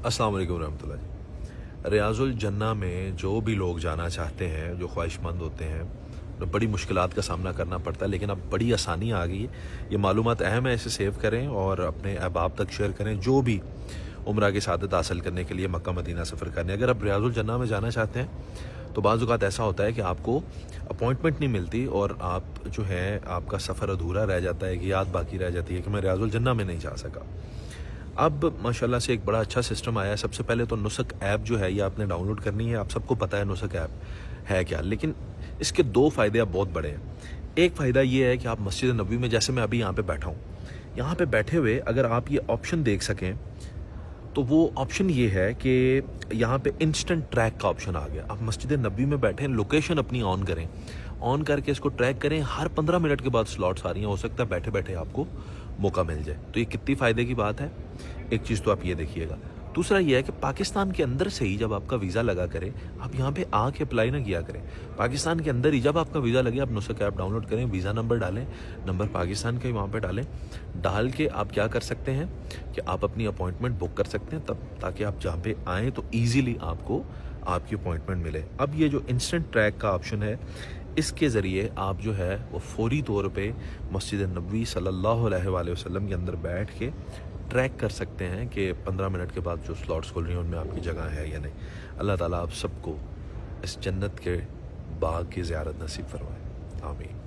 अस्सलाम वालेकुम रहमतुल्लाह। रियाजुल जन्ना में जो भी लोग जाना चाहते हैं, जो ख्वाहिशमंद होते हैं, तो बड़ी मुश्किलात का सामना करना पड़ता है, लेकिन अब बड़ी आसानी आ गई है। ये मालूमात अहम है, इसे सेव करें और अपने अहबाब तक शेयर करें जो भी उम्रा की सआदत हासिल करने के लिए मक्का मदीना सफ़र करने। अगर आप रियाजुल जन्ना में जाना चाहते हैं तो बाज़ औक़ात ऐसा होता है कि आपको अपॉइंटमेंट नहीं मिलती और आप जो है आपका सफ़र अधूरा रह जाता है, कि याद बाकी रह जाती है कि मैं रियाजुल जन्ना में नहीं जा सका। अब माशाल्लाह से एक बड़ा अच्छा सिस्टम आया है। सबसे पहले तो नुसक ऐप जो है ये आपने डाउनलोड करनी है। आप सबको पता है नुसक ऐप है क्या, लेकिन इसके दो फ़ायदे अब बहुत बड़े हैं। एक फ़ायदा ये है कि आप मस्जिद नबवी में, जैसे मैं अभी यहाँ पे बैठा हूँ, यहाँ पे बैठे हुए अगर आप ये ऑप्शन देख सकें तो वो ऑप्शन ये है कि यहाँ पे इंस्टेंट ट्रैक का ऑप्शन आ गया। आप मस्जिद नबवी में बैठे, लोकेशन अपनी ऑन करें, ऑन करके इसको ट्रैक करें। हर 15 मिनट के बाद स्लॉट्स आ रही हैं, हो सकता है बैठे बैठे आपको मौका मिल जाए। तो ये कितनी फ़ायदे की बात है। एक चीज़ तो आप ये देखिएगा। दूसरा ये है कि पाकिस्तान के अंदर से ही जब आपका वीज़ा लगा करें, आप यहाँ पे आके अप्लाई ना किया करें। पाकिस्तान के अंदर ही जब आपका वीज़ा लगे आप नुसक ऐप डाउनलोड करें, वीज़ा नंबर डालें, नंबर पाकिस्तान का ही वहाँ पे डालें। डाल के आप क्या कर सकते हैं कि आप अपनी अपॉइंटमेंट बुक कर सकते हैं, तब ताकि आप जहाँ पे आएँ तो ईज़िली आपको आपकी अपॉइंटमेंट मिले। अब ये जो इंस्टेंट ट्रैक का ऑप्शन है, इसके ज़रिए आप जो है वो फौरी तौर पे मस्जिद नबवी सल्लल्लाहु अलैहि वसल्लम के अंदर बैठ के ट्रैक कर सकते हैं कि 15 मिनट के बाद जो स्लॉट्स खुल रही हैं उनमें आपकी जगह है या नहीं। अल्लाह ताला आप सबको इस जन्नत के बाग की ज़ियारत नसीब फरमाए। आमीन।